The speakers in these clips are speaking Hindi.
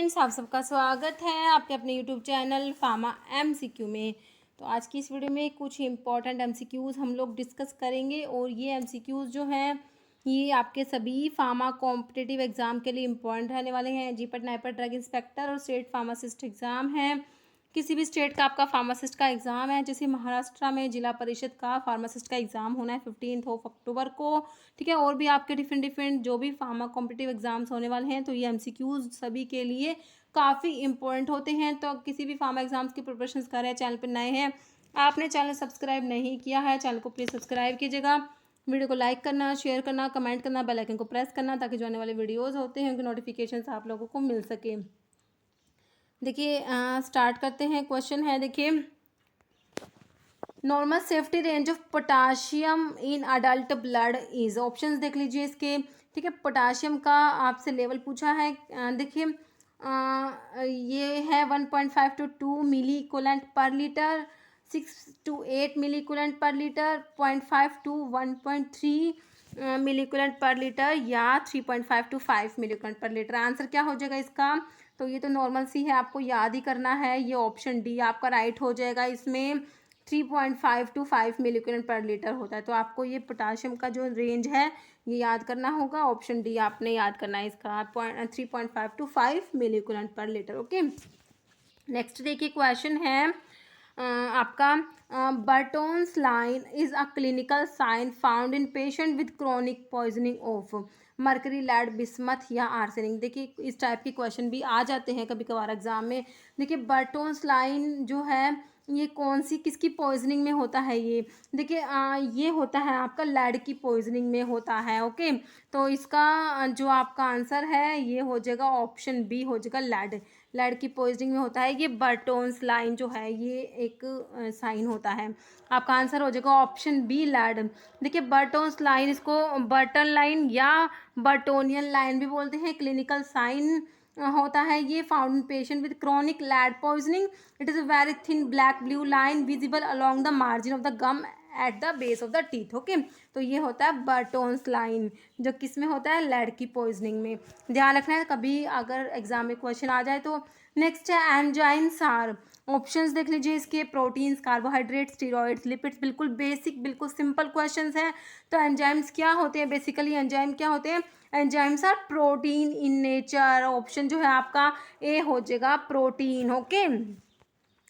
फ्रेंड्स, आप सबका स्वागत है आपके अपने यूट्यूब चैनल फार्मा एमसीक्यू में। तो आज की इस वीडियो में कुछ इंपॉर्टेंट एमसीक्यूज़ हम लोग डिस्कस करेंगे और ये एमसीक्यूज़ जो हैं ये आपके सभी फार्मा कॉम्पिटिटिव एग्ज़ाम के लिए इम्पॉर्टेंट रहने वाले हैं। जीपट नाइपर ड्रग इंस्पेक्टर और स्टेट फार्मासिस्ट एग्ज़ाम है। किसी भी स्टेट का आपका फार्मासिस्ट का एग्ज़ाम है, जैसे महाराष्ट्र में जिला परिषद का फार्मासिस्ट का एग्ज़ाम होना है 15 अक्टूबर को, ठीक है। और भी आपके डिफरेंट जो भी फार्मा कॉम्पिटिटिव एग्ज़ाम्स होने वाले हैं, तो ये एमसीक्यूज़ सभी के लिए काफ़ी इंपॉर्टेंट होते हैं। तो किसी भी फार्मा एग्ज़ाम्स की प्रिपरेशन कर रहे हैं, चैनल पर नए हैं, आपने चैनल सब्सक्राइब नहीं किया है, चैनल को प्लीज़ सब्सक्राइब कीजिएगा। वीडियो को लाइक करना, शेयर करना, कमेंट करना, बेल आइकन को प्रेस करना, ताकि जो आने वाले वीडियोज़ होते हैं उनके नोटिफिकेशन आप लोगों को मिल सके। देखिए स्टार्ट करते हैं। क्वेश्चन है, देखिए, normal safety range of potassium in adult blood is. Options देख लीजिए इसके, ठीक है। पोटाशियम का आपसे लेवल पूछा है, देखिए ये है 1.5 to 2 milliequivalent per litre, 6 to 8 milliequivalent per litre, 0.5 to 1.3 milliequivalent per litre, या 3.5 to 5 milliequivalent per litre. Answer क्या हो जाएगा इसका? तो ये तो नॉर्मल सी है, आपको याद ही करना है। ये ऑप्शन डी आपका राइट हो जाएगा। इसमें 3.5 to 5 milliequivalent per litre होता है। तो आपको ये पोटाशियम का जो रेंज है ये याद करना होगा। ऑप्शन डी आपने याद करना है इसका, 3.5 to 5 milliequivalent per litre. Okay, next देखिए क्वेश्चन है आपका, Burton's line is a clinical sign found in patient with chronic poisoning of mercury, lead, bismuth या आर्सेनिक। देखिए इस टाइप के क्वेश्चन भी आ जाते हैं कभी कभार एग्जाम में। देखिए बर्टोन्स लाइन जो है ये कौन सी किसकी पॉइजनिंग में होता है? ये देखिए ये होता है आपका लेड की पॉइजनिंग में होता है। ओके, तो इसका जो आपका आंसर है ये हो जाएगा ऑप्शन बी हो जाएगा, लेड। लेड की पॉइजनिंग में होता है ये बर्टोन्स लाइन जो है, ये एक साइन होता है। आपका आंसर हो जाएगा ऑप्शन बी, लेड। देखिए बर्टोन्स लाइन, इसको बर्टन लाइन या बर्टोनियन लाइन भी बोलते हैं, क्लिनिकल साइन होता है ये found in patient with chronic lead poisoning. It is a very thin black blue line visible along the margin of the gum at the base of the teeth. Okay, तो ये होता है बर्टोन्स लाइन, जो किस में होता है? लेड की पॉइजनिंग में। ध्यान रखना है कभी अगर एग्जाम में क्वेश्चन आ जाए तो। नेक्स्ट है एंजाइम्स आर। ऑप्शंस देख लीजिए इसके, प्रोटीन्स, कार्बोहाइड्रेट्स, स्टीरॉइड्स, लिपिड्स। बिल्कुल बेसिक, बिल्कुल सिंपल क्वेश्चंस हैं। तो एंजाइम्स क्या होते हैं? बेसिकली एंजाइम क्या होते हैं? Enzymes are protein in nature. Option जो है आपका ए हो जाएगा, प्रोटीन। ओके,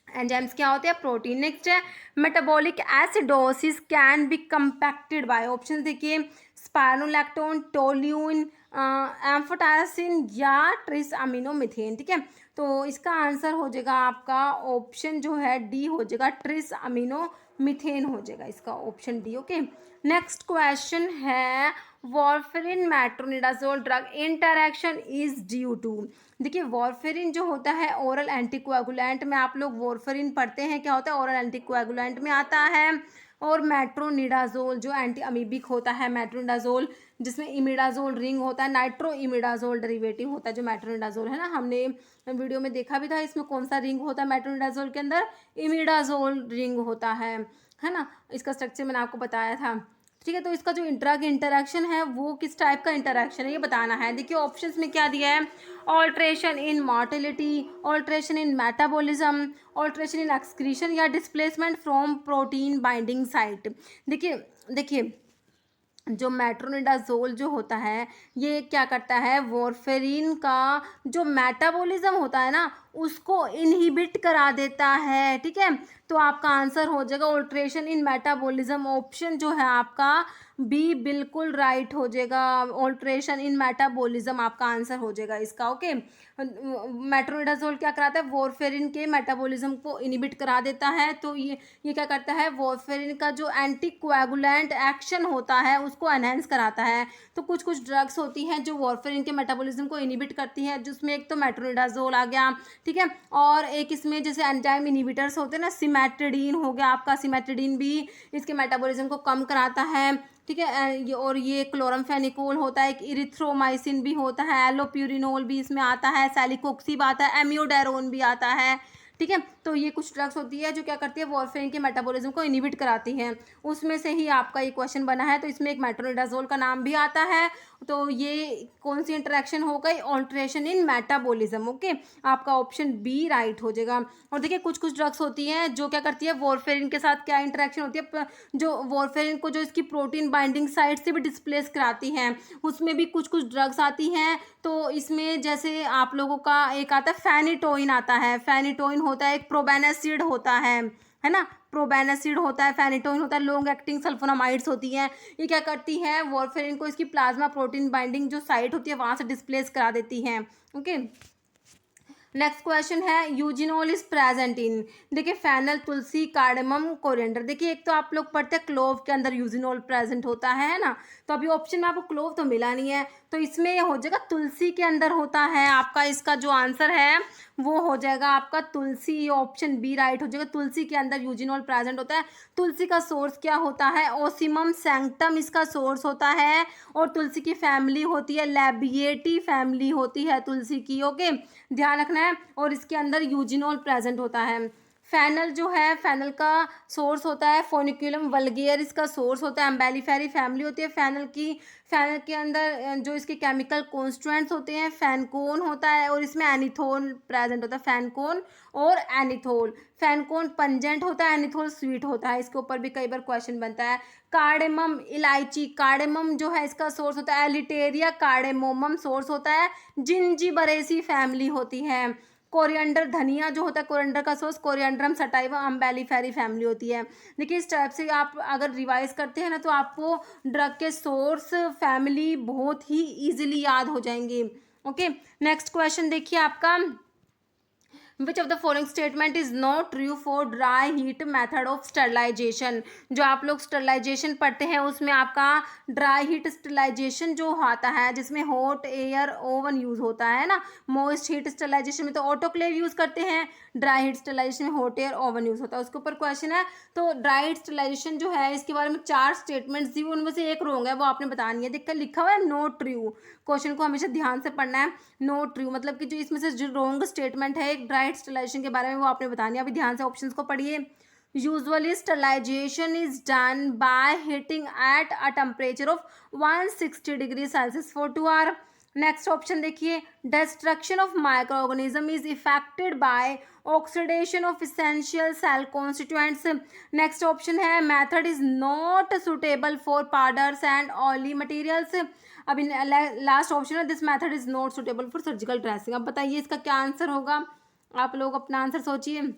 एंजाइम्स क्या होते हैं? प्रोटीन। नेक्स्ट है metabolic acidosis can be compacted by. Option देखिए, स्पाइरोलैक्टोन, टोल्यूइन, एम्फोटेरासिन या ट्रिस अमीनो मिथेन। ठीक है, तो इसका आंसर हो जाएगा आपका ऑप्शन जो है डी हो जाएगा, ट्रिस अमीनो मिथेन हो जाएगा इसका option D. Okay, next question है, warfarin metronidazole drug interaction is due to. देखिए वॉरफेरिन जो होता है ओरल एंटीकोएगुलेंट में, आप लोग वॉरफेरिन पढ़ते हैं, क्या होता है? ओरल एंटीकोएगुलेंट में आता है। और मेट्रोनिडाजोल जो एंटी अमीबिक होता है, मेट्रोनिडाजोल जिसमें इमिडाजोल रिंग होता है, नाइट्रो इमिडाजोल डेरिवेटिव होता है जो मेट्रोनिडाजोल है ना, हमने वीडियो में देखा भी था। इसमें कौन सा रिंग होता है मेट्रोनिडाजोल के अंदर? इमिडाजोल रिंग होता है ना। इसका स्ट्रक्चर मैंने आपको बताया था, ठीक है। तो इसका जो ड्रग इंटरैक्शन है वो किस टाइप का इंटरैक्शन है ये बताना है। देखिए ऑप्शंस में क्या दिया है, alteration in motility, alteration in metabolism, alteration in excretion या displacement from protein binding site. देखिए देखिए जो मेट्रोनिडाजोल जो होता है ये क्या करता है? वॉरफेरिन का जो मेटाबॉलिज्म होता है ना उसको इनहिबिट करा देता है, ठीक है। तो आपका आंसर हो जाएगा ऑल्ट्रेशन इन मेटाबॉलिज्म। ऑप्शन जो है आपका बी बिल्कुल राइट हो जाएगा, ऑल्ट्रेशन इन मेटाबॉलिज्म आपका आंसर हो जाएगा इसका। ओके, मेट्रोनिडाजोल क्या कराता है? वॉरफेरिन के मेटाबॉलिज्म को इनहिबिट करा देता है। तो ये क्या करता है? वॉरफेरिन का जो एंटी कोएगुलेंट एक्शन होता है उसको एनहेंस कराता है। तो कुछ कुछ ड्रग्स होती हैं जो वॉरफेरिन के मेटाबॉलिज्म को इनहिबिट करती हैं, जिसमें एक तो मेट्रोनिडाजोल आ गया, ठीक है। और एक इसमें जैसे एंजाइम इनहिबिटर्स होते हैं ना, सिमेट्रिडीन हो गया आपका, सिमेट्रिडीन भी इसके मेटाबॉलिज्म को कम कराता है, ठीक है। और ये क्लोरमफेनिकोल होता है, एक इरिथ्रोमाइसिन भी होता है, एलोप्यूरिनोल भी इसमें आता है, सैलिकोक्सिब आता है, एम्योडेरोन भी आता है, ठीक है। तो ये कुछ ड्रग्स होती है जो क्या करती है, वॉरफेरिन के मेटाबॉलिज्म को इनहिबिट कराती हैं। उसमें से ही आपका ये क्वेश्चन बना है। तो इसमें एक मेट्रोनिडाजोल का नाम भी आता है। तो ये कौन सी इंटरेक्शन हो गई, ऑल्ट्रेशन इन मेटाबॉलिज्म। ओके, आपका ऑप्शन बी राइट हो जाएगा। और देखिए कुछ कुछ ड्रग्स होती हैं जो क्या करती है, वॉरफेरिन के साथ क्या इंटरेक्शन होती है, जो वॉरफेरिन को जो इसकी प्रोटीन बाइंडिंग साइट से भी डिस्प्लेस कराती हैं, उसमें भी कुछ कुछ ड्रग्स आती हैं। तो इसमें जैसे आप लोगों का एक आता है फेनिटोइन आता है, फेनिटोइन होता है, एक प्रोबेनासिड होता है ना, प्रोबेनासिड होता है, फेनिटोइन होता है, लॉन्ग एक्टिंग सल्फोनामाइड्स होती हैं। ये क्या करती हैं, वॉरफेरिन को इसकी प्लाज्मा प्रोटीन बाइंडिंग जो साइट होती है वहाँ से डिस्प्लेस करा देती हैं। ओके, नेक्स्ट क्वेश्चन है यूजिनोल इज प्रेजेंट इन, देखिए फेनल, तुलसी, कार्डेमम, कोरिएंडर। देखिए एक तो आप लोग पढ़ते हैं क्लोव के अंदर यूजिनोल प्रेजेंट होता है ना, तो अभी ऑप्शन में आपको क्लोव तो मिला नहीं है, तो इसमें ये हो जाएगा तुलसी के अंदर होता है। आपका इसका जो आंसर है वो हो जाएगा आपका तुलसी, ऑप्शन बी राइट हो जाएगा। तुलसी के अंदर यूजिनोल प्रेजेंट होता है। तुलसी का सोर्स क्या होता है, ओसिमम सैंक्टम इसका सोर्स होता है। और तुलसी की फैमिली होती है लैबिएटी फैमिली होती है तुलसी की। ओके, ध्यान रखना है। और इसके अंदर यूजिनोल प्रेजेंट होता है। फेनल जो है, फेनल का सोर्स होता है फोनिकुलम वल्गेरिस, इसका सोर्स होता है एम्बेलिफेरी फैमिली होती है फेनल की। फेनल के अंदर जो इसके केमिकल कॉन्स्टिट्यूएंट्स होते हैं, फैनकोन होता है और इसमें एनिथोल प्रेजेंट होता है, फैनकोन और एनिथोल। फैनकोन पंजेंट होता है, एनिथोल स्वीट होता है। इसके ऊपर भी कई बार क्वेश्चन बनता है। कार्डेमम, इलायची, कार्डेमम जो है इसका सोर्स होता है एलिटेरिया कार्डेमोमम सोर्स होता है, जिंजीबरेसी फैमिली होती है। कोरिएंडर, धनिया जो होता है, कोरिएंडर का source coriandrum sativa Umbelliferae family होती है। देखिए इस टाइप से आप अगर रिवाइज करते हैं ना तो आपको ड्रग के सोर्स फैमिली बहुत ही इजीली याद हो जाएंगे। ओके, नेक्स्ट क्वेश्चन देखिए आपका, which of the following statement is not true for dry heat method of sterilisation. जो आप लोग स्टरलाइजेशन पढ़ते हैं उसमें आपका ड्राई हीट स्टरलाइजेशन जो आता है जिसमें हॉट एयर ओवन यूज होता है ना, मोइस्ट हीट स्टरलाइजेशन में तो ऑटोक्लेव यूज करते हैं, ड्राई हीट स्टरलाइजेशन में हॉट एयर ओवन यूज होता है। उसके ऊपर क्वेश्चन है। तो ड्राई हीट स्टरलाइजेशन जो है इसके बारे में 4 स्टेटमेंट्स दी, उनमें से एक रॉन्ग है, वो आपने बतानी है। देखकर लिखा हुआ है नॉट ट्रू, क्वेश्चन को हमेशा ध्यान से पढ़ना है। नॉट ट्रू मतलब कि जो इसमें से जो रॉन्ग स्टेटमेंट है एक ड्राई स्टरलाइजेशन के बारे में वो आपने बतानी है। अभी ध्यान से ऑप्शंस को पढ़िए। Usually sterilization is done by heating at a temperature of 160 degree Celsius for 2 hour. Next option देखिए, destruction of microorganism is effected by oxidation of essential cell constituents. Next option है method is not suitable for powders and oily materials. अभी लास्ट ऑप्शन है this method is not suitable for surgical dressing. अब बताइए इसका क्या आंसर होगा, आप लोग अपना आंसर सोचिए।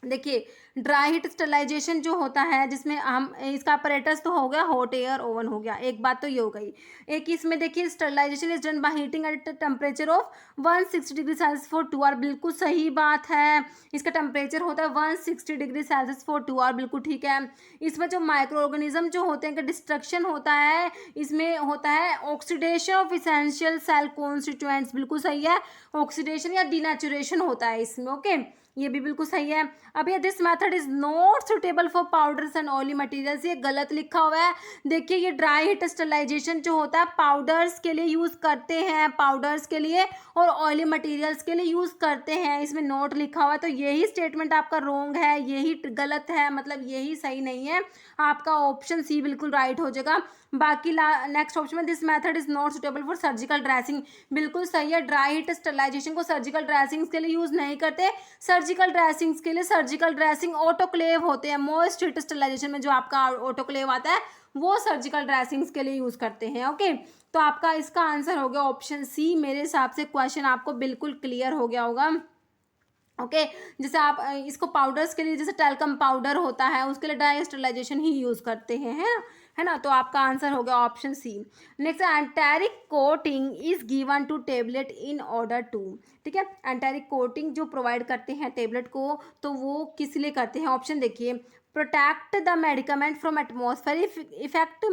देखिए ड्राई हीट स्टरलाइजेशन जो होता है जिसमें हम इसका अपरेटस तो हो गया, हॉट एयर ओवन हो गया, एक बात तो ये हो गई। एक इसमें देखिए sterilisation is done by heating at temperature of 160 degree Celsius for 2 hour, बिल्कुल सही बात है। इसका टेम्परेचर होता है 160 डिग्री सेल्सियस फॉर 2 आवर, बिल्कुल ठीक है। इसमें जो माइक्रो ऑर्गेनिज्म जो होते हैं इनका डिस्ट्रक्शन होता है, इसमें होता है oxidation of essential cell constituents, बिल्कुल सही है। ऑक्सीडेशन या डिनेचुरेशन होता है इसमें। ओके, ये भी बिल्कुल सही है। अब ये this method is not suitable for powders and oily materials, ये गलत लिखा हुआ है। देखिए ये ड्राई हीट स्टरलाइजेशन जो होता है पाउडर्स के लिए यूज करते हैं, पाउडर्स के लिए और ऑयली मटेरियल्स के लिए यूज करते हैं, इसमें नोट लिखा हुआ है। तो यही स्टेटमेंट आपका रॉन्ग है, यही गलत है, मतलब यही सही नहीं है। आपका ऑप्शन सी बिल्कुल राइट हो जाएगा। बाकी नेक्स्ट ऑप्शन में this method is not suitable for surgical dressing, बिल्कुल सही है। ड्राई हीट स्टरलाइजेशन को सर्जिकल ड्रेसिंग्स के लिए यूज नहीं करते। सर्जिकल ड्रेसिंग्स के लिए सर्जिकल ड्रेसिंग ऑटोक्लेव होते हैं। मोस्ट हीट स्टरलाइजेशन में जो आपका ऑटोक्लेव आता है वो सर्जिकल ड्रेसिंग्स के लिए यूज करते हैं। ओके, तो आपका इसका आंसर हो गया ऑप्शन सी। मेरे हिसाब से क्वेश्चन आपको बिल्कुल क्लियर हो गया होगा। ओके, जैसे आप इसको पाउडर्स के लिए जैसे टेल्कम पाउडर होता है उसके लिए ड्राई स्टरलाइजेशन ही यूज करते हैं, है ना। तो आपका आंसर हो गया option C. Next, enteric coating is given to tablet in order to, ठीक है। एंटेरिक कोटिंग जो प्रोवाइड करते हैं टेबलेट को तो वो किस लिए करते हैं, ऑप्शन देखिए। Protect the medicament from atmospheric effect,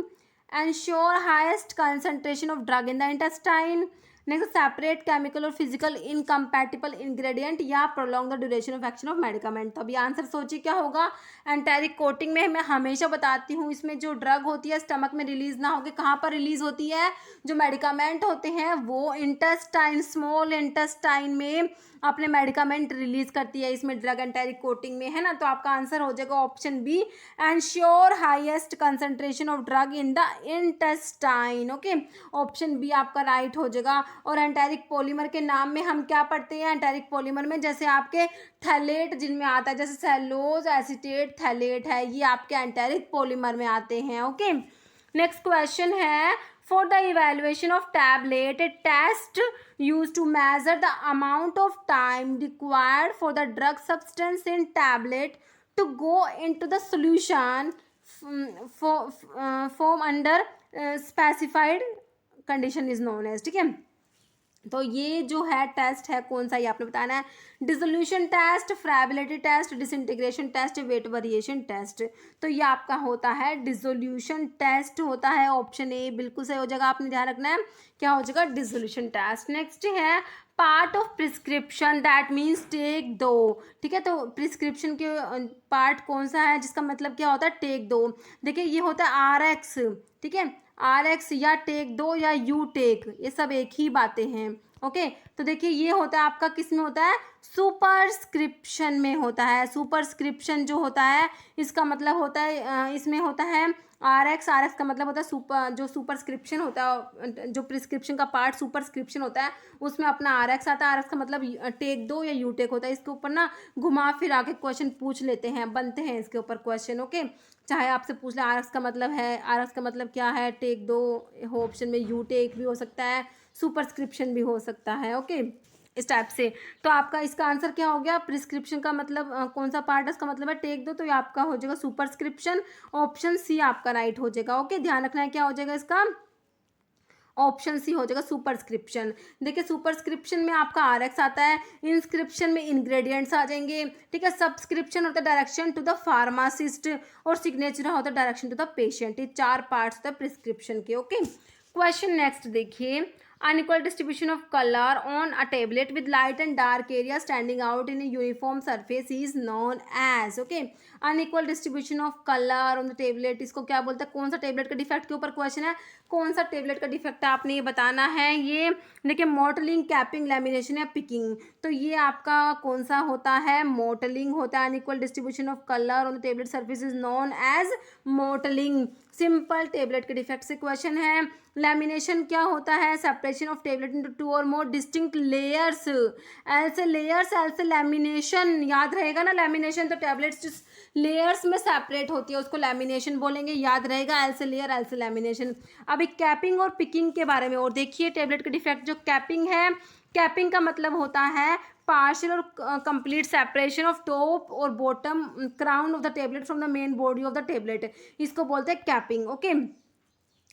ensure highest concentration of drug in the intestine, next separate chemical और फिजिकल इनकम्पैटिबल इंग्रेडिएंट या prolong the duration of action of medicament. तो अभी आंसर सोचिए क्या होगा। एंटेरिक कोटिंग में मैं हमेशा बताती हूँ इसमें जो ड्रग होती है स्टमक में रिलीज ना होकर कहाँ पर रिलीज होती है, जो मेडिकामेंट होते हैं वो इंटेस्टाइन, स्मॉल इंटेस्टाइन में अपने मेडिकामेंट रिलीज करती है इसमें ड्रग एंटेरिक कोटिंग में, है ना। तो आपका आंसर हो जाएगा option B, ensure highest concentration of drug in the intestine. Okay, option B आपका राइट हो जाएगा। और एंटेरिक पॉलीमर के नाम में हम क्या पढ़ते हैं, एंटेरिक पॉलीमर में जैसे आपके थैलेट जिनमें आता है, जैसे सेलोज एसीटेट थैलेट है, ये आपके एंटेरिक पॉलीमर में आते हैं। ओके, नेक्स्ट क्वेश्चन है, for the evaluation of tablet, a test used to measure the amount of time required for the drug substance in tablet to go into the solution form under specified condition is known as। ठीक है, तो ये जो है टेस्ट है कौन सा, ये आपने बताना है। Dissolution test, friability test, disintegration test, weight variation test. तो ये आपका होता है डिसोल्यूशन टेस्ट होता है, ऑप्शन ए बिल्कुल सही हो जाएगा। आपने ध्यान रखना है क्या हो जाएगा, डिसोल्यूशन टेस्ट। नेक्स्ट है part of prescription that means take दो। ठीक है, तो प्रिस्क्रिप्शन के पार्ट कौन सा है जिसका मतलब क्या होता है, टेक दो। देखिए ये होता है RX, ठीक है, RX या टेक दो या यू टेक, ये सब एक ही बातें हैं। ओके, तो देखिए ये होता है आपका किस में होता है, सुपरस्क्रिप्शन में होता है। सुपरस्क्रिप्शन जो होता है इसका मतलब होता है इसमें होता है RX का मतलब होता है सुपर, जो सुपरस्क्रिप्शन होता है, जो प्रिस्क्रिप्शन का पार्ट सुपरस्क्रिप्शन होता है उसमें अपना RX आता है। RX का मतलब टेक दो या यू टेक होता है। इसके ऊपर ना घुमा फिरा के क्वेश्चन पूछ लेते हैं, बनते हैं इसके ऊपर क्वेश्चन। ओके, चाहे आपसे पूछ ले RX का मतलब है, RX का मतलब क्या है, टेक दो हो ऑप्शन में, यू टेक भी हो सकता है, सुपरस्क्रिप्शन भी हो सकता है। ओके, इस टाइप से। तो आपका इसका आंसर क्या हो गया, प्रिस्क्रिप्शन का मतलब कौन सा पार्ट है, इसका मतलब है टेक दो, तो ये आपका हो जाएगा सुपरस्क्रिप्शन, ऑप्शन सी आपका राइट हो जाएगा। ओके, ध्यान रखना है क्या हो जाएगा इसका, ऑप्शन सी हो जाएगा सुपरस्क्रिप्शन। देखिए सुपरस्क्रिप्शन में आपका RX आता है, इंस्क्रिप्शन में इंग्रेडिएंट्स आ जाएंगे। ठीक है, सब्सक्रिप्शन होता है डायरेक्शन टू द फार्मासिस्ट, और सिग्नेचर होता है डायरेक्शन टू द पेशेंट। ये चार पार्ट्स होता है प्रिस्क्रिप्शन के। ओके, क्वेश्चन नेक्स्ट देखिए, unequal distribution of color on a tablet with light and dark area standing out in a uniform surface is known as। okay, unequal distribution of color on the tablet, इसको क्या बोलते हैं, कौन सा टेबलेट का डिफेक्ट के ऊपर क्वेश्चन है, कौन सा टेबलेट का डिफेक्ट है आपने ये बताना है। ये देखिए मॉटलिंग, कैपिंग, लैमिनेशन या पिकिंग, तो ये आपका कौन सा होता है, मॉटलिंग होता है। Unequal distribution of colour on the tablet surface is known as mottling. Simple tablet के डिफेक्ट से क्वेश्चन है। लैमिनेशन क्या होता है, separation of tablet into two और मोर डिस्टिंक्ट लेयर्स। एल से लेयर्स, एल से लैमिनेशन, याद रहेगा ना, लैमिनेशन तो टेबलेट्स जिस लेयर्स में सेपरेट होती है उसको लैमिनेशन बोलेंगे, याद रहेगा, एल से लेयर, एल से लैमिनेशन। अभी कैपिंग और पिकिंग के बारे में और देखिए टेबलेट के डिफेक्ट। जो कैपिंग है, कैपिंग का मतलब होता है पार्शियल और कंप्लीट सेपरेशन ऑफ टॉप और bottom crown of the tablet from the main body of the tablet, इसको बोलते हैं कैपिंग। ओके,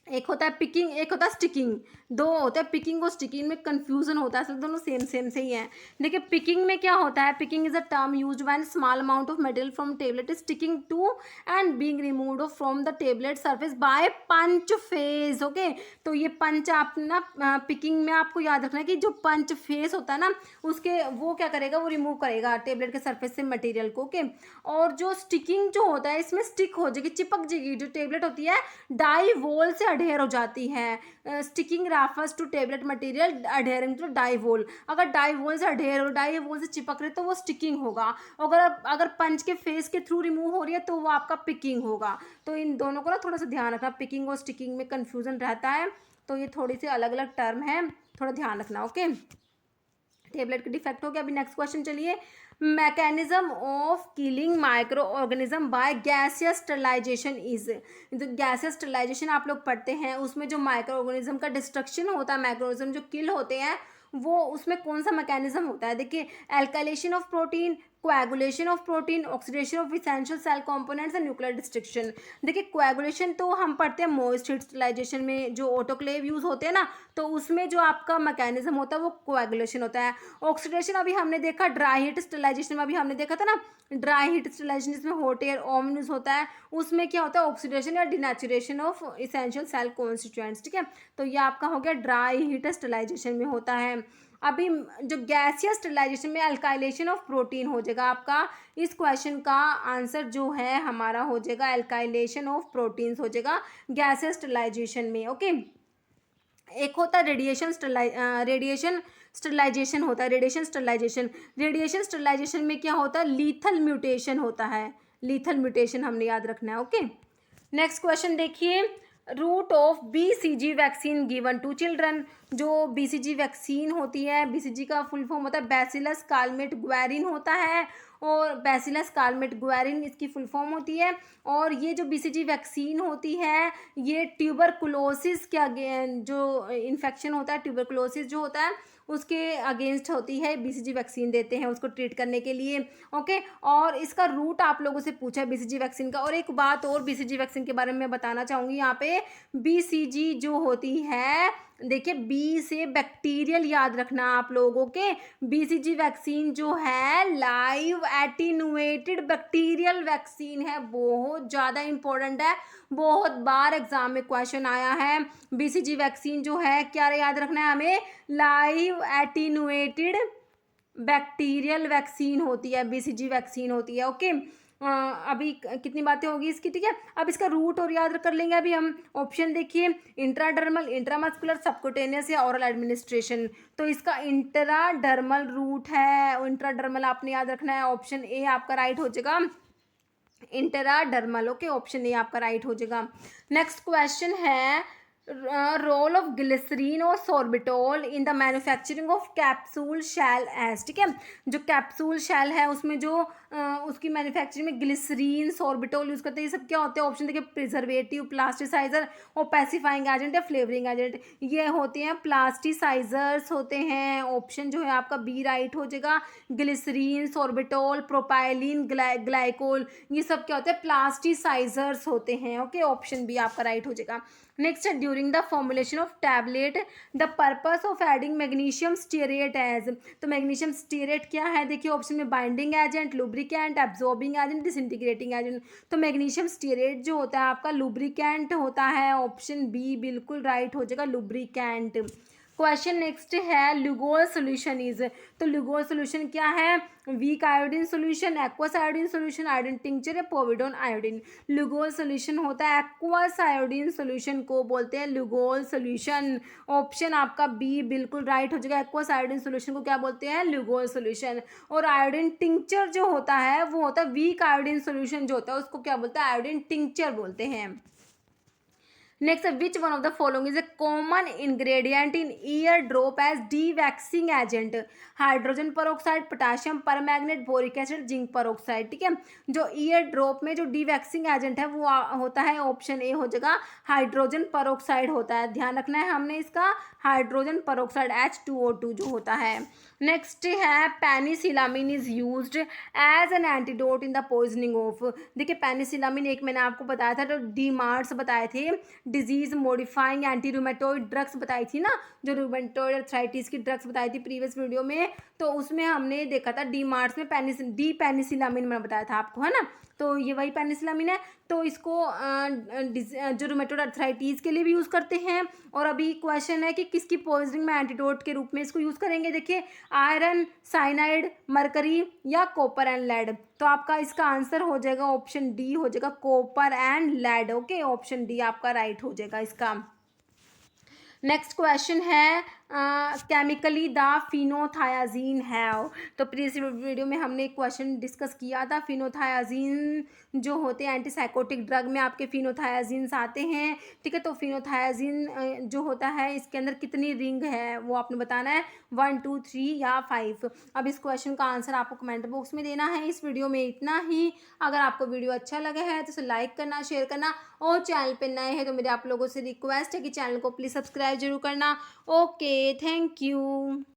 एक होता है पिकिंग, एक होता है स्टिकिंग, दो होता है पिकिंग और स्टिकिंग में कंफ्यूजन होता है, असल दोनों सेम सेम से ही हैं। देखिए पिकिंग में क्या होता है, picking is a term used when small amount of material from tablet is sticking to and being removed from the tablet surface by punch face. Okay, तो ये पंच आप ना पिकिंग में आपको याद रखना है कि जो पंच फेस होता है ना उसके वो क्या करेगा, वो रिमूव करेगा टेबलेट के सरफेस से मटेरियल को। ओके, और जो स्टिकिंग जो होता है इसमें स्टिक हो जाएगी, चिपक जाएगी, जो टेबलेट होती है डाई वॉल से अडेयर हो जाती है। Sticking refers to tablet material adhering to die wall. अगर डाई वॉल से अडेयर हो, डाई वॉल से चिपक रहे तो वो स्टिकिंग होगा, अगर पंच के फेस के थ्रू रिमूव हो रही है तो वो आपका पिकिंग होगा। तो इन दोनों को ना थोड़ा सा ध्यान रखना, पिकिंग और स्टिकिंग में कन्फ्यूजन रहता है, तो ये थोड़ी सी अलग अलग टर्म है, थोड़ा ध्यान रखना। ओके, टेबलेट का डिफेक्ट हो गया। अभी नेक्स्ट क्वेश्चन चलिए, mechanism of killing microorganism by gaseous sterilisation is. तो गैसियस स्टरलाइजेशन आप लोग पढ़ते हैं, उसमें जो माइक्रो ऑर्गेनिज्म का डिस्ट्रक्शन होता है, माइक्रो ऑर्गेनिज्म जो किल होते हैं वो उसमें कौन सा मैकेनिज्म होता है। देखिए alkylation of protein, coagulation of protein, oxidation of essential cell components and nuclear destruction. देखिए कोएगुलेशन तो हम पढ़ते हैं मोइस्ट हीट स्टरलाइजेशन में, जो ऑटोक्लेव यूज होते हैं ना, तो उसमें जो आपका मैकेनिज्म होता है वो कोएगुलेशन होता है। ऑक्सीडेशन अभी हमने देखा ड्राई हीट स्टरलाइजेशन में, अभी हमने देखा था ना ड्राई हीट स्टरलाइजेशन जिसमें हॉट एयर ओम यूज होता है, उसमें क्या होता है ऑक्सीडेशन या denaturation of essential cell constituents. ठीक है, तो ये आपका हो गया ड्राई हीट स्टरलाइजेशन में होता है। अभी जो गैसियस स्टरलाइजेशन में अल्काइलेशन ऑफ प्रोटीन हो जाएगा आपका, इस क्वेश्चन का आंसर जो है हमारा हो जाएगा अल्काइलेशन ऑफ प्रोटीन्स हो जाएगा गैसियस स्टरलाइजेशन में। ओके, एक होता है रेडिएशन स्टरलाइजेशन होता है, रेडिएशन स्टरलाइजेशन। रेडिएशन स्टरलाइजेशन में क्या होता है, लीथल म्यूटेशन होता है, लीथल म्यूटेशन हमने याद रखना है। ओके, नेक्स्ट क्वेश्चन देखिए, route of BCG vaccine given to children. जो BCG वैक्सीन होती है, BCG का फुल फॉर्म होता है बैसिलस कालमेट गुएरिन होता है, और बैसिलस कालमेट गुएरिन इसकी फुल फॉर्म होती है। और ये जो BCG वैक्सीन होती है ये ट्यूबरकुलोसिस के जो इन्फेक्शन होता है, ट्यूबरकुलोसिस जो होता है उसके अगेंस्ट होती है, BCG वैक्सीन देते हैं उसको ट्रीट करने के लिए। ओके, और इसका रूट आप लोगों से पूछा है BCG वैक्सीन का। और एक बात और BCG वैक्सीन के बारे में मैं बताना चाहूँगी यहाँ पे, BCG जो होती है, देखिए बी से बैक्टीरियल याद रखना आप लोगों के। BCG वैक्सीन जो है लाइव एटीनुएटेड बैक्टीरियल वैक्सीन है, बहुत ज़्यादा इंपॉर्टेंट है, बहुत बार एग्जाम में क्वेश्चन आया है। BCG वैक्सीन जो है क्या याद रखना है हमें, लाइव एटीनुएटेड बैक्टीरियल वैक्सीन होती है, BCG वैक्सीन होती है। ओके, अभी कितनी बातें होगी इसकी, ठीक है। अब इसका रूट और याद कर लेंगे अभी हम। ऑप्शन देखिए, इंट्राडर्मल, इंट्रामस्कुलर, सबक्यूटेनियस या ओरल एडमिनिस्ट्रेशन। तो इसका इंट्राडर्मल रूट है, इंट्राडर्मल आपने याद रखना है। ऑप्शन ए आपका राइट हो जाएगा, इंट्राडर्मल। ओके, ऑप्शन ए आपका राइट हो जाएगा। नेक्स्ट क्वेश्चन है, रोल ऑफ ग्लिसरीन और sorbitol in the manufacturing of capsule shells. ठीक है, जो कैप्सूल शेल है उसमें जो उसकी मैन्युफैक्चरिंग में ग्लिसरीन सॉर्बिटोल यूज़ करते हैं, ये सब क्या होते हैं, ऑप्शन देखिए प्रिजर्वेटिव, प्लास्टिसाइजर और पैसिफाइंग एजेंट या फ्लेवरिंग एजेंट। ये होते हैं प्लास्टिसाइजर्स होते हैं, ऑप्शन जो है आपका बी राइट हो जाएगा। ग्लिसरीन, सॉर्बिटोल, प्रोपाइलिन, ग्लाइकोल, ये सब क्या होते हैं, प्लास्टिसाइजर्स होते हैं। ओके, ऑप्शन बी आपका राइट हो जाएगा। नेक्स्ट है, during the formulation of tablet the purpose of adding magnesium stearate as. तो मैग्नीशियम स्टीरेट क्या है, देखिए ऑप्शन में binding agent, lubricant, absorbing agent, disintegrating agent. तो मैग्नीशियम स्टीरेट जो होता है आपका लुब्रिकेंट होता है, ऑप्शन बी बिल्कुल राइट हो जाएगा, लुब्रिकेंट। क्वेश्चन नेक्स्ट है, लुगोल सोल्यूशन इज। तो लुगोल सोल्यूशन क्या है, weak iodine solution, aqueous iodine solution, iodine tincture या पोविडोन आयोडीन। लुगोल सोल्यूशन होता है एक्वस आयोडीन सोल्यूशन को बोलते हैं लुगोल सोल्यूशन। ऑप्शन आपका बी बिल्कुल राइट हो जाएगा, एक्वस आयोडीन सोल्यूशन को क्या बोलते हैं, लुगोल सोल्यूशन। और आयोडीन टिंचर जो होता है वो होता है वीक आयोडीन सोल्यूशन जो होता है उसको क्या बोलते हैं, आयोडीन टिंचर बोलते हैं। Next, which one of the following is a common ingredient in ear drop as dewaxing agent. Hydrogen peroxide, potassium permanganate, boric acid, zinc peroxide. ठीक है, जो ईयर ड्रॉप में जो डीवैक्सिंग एजेंट है वो होता है, ऑप्शन ए हो जाएगा, हाइड्रोजन परऑक्साइड होता है। ध्यान रखना है हमने इसका, हाइड्रोजन परऑक्साइड H2O2 जो होता है। नेक्स्ट है, penicillamine is used as an antidote in the poisoning of. देखिए पेनिसिलामिन एक मैंने आपको बताया था, जो डीमार्ट्स बताए थे, disease modifying anti rheumatoid drugs बताई थी ना, जो रूमेटोइड अर्थराइटिस की ड्रग्स बताई थी प्रीवियस वीडियो में, तो उसमें हमने देखा था डीमार्ट्स में पेनिसिलामिन मैंने बताया था आपको, है ना। तो ये वही पेनिसिलामिन है। तो इसको जो रूमेटोइड अर्थराइटिस के लिए भी यूज़ करते हैं। और अभी क्वेश्चन है कि किसकी पॉइजनिंग में एंटीडोट के रूप में इसको यूज़ करेंगे। देखिए आयरन, साइनाइड, मरकरी या कॉपर एंड लेड। तो आपका इसका आंसर हो जाएगा ऑप्शन डी हो जाएगा, copper and lead. Okay, option D आपका राइट हो जाएगा इसका। नेक्स्ट क्वेश्चन है, केमिकली द फिनोथायाजीन हैव। तो प्रीवियस वीडियो में हमने एक क्वेश्चन डिस्कस किया था, फिनोथायाजीन जो होते हैं एंटीसाइकोटिक ड्रग में आपके फिनोथायाजीन्स आते हैं। ठीक है, तो फिनोथायाजीन जो होता है इसके अंदर कितनी रिंग है वो आपने बताना है, 1, 2, 3 या 5। अब इस क्वेश्चन का आंसर आपको कमेंट बॉक्स में देना है। इस वीडियो में इतना ही। अगर आपको वीडियो अच्छा लगा है तो उसे लाइक करना, शेयर करना, और चैनल पर नए हैं तो मेरे आप लोगों से रिक्वेस्ट है कि चैनल को प्लीज़ सब्सक्राइब जरूर करना। Okay, thank you.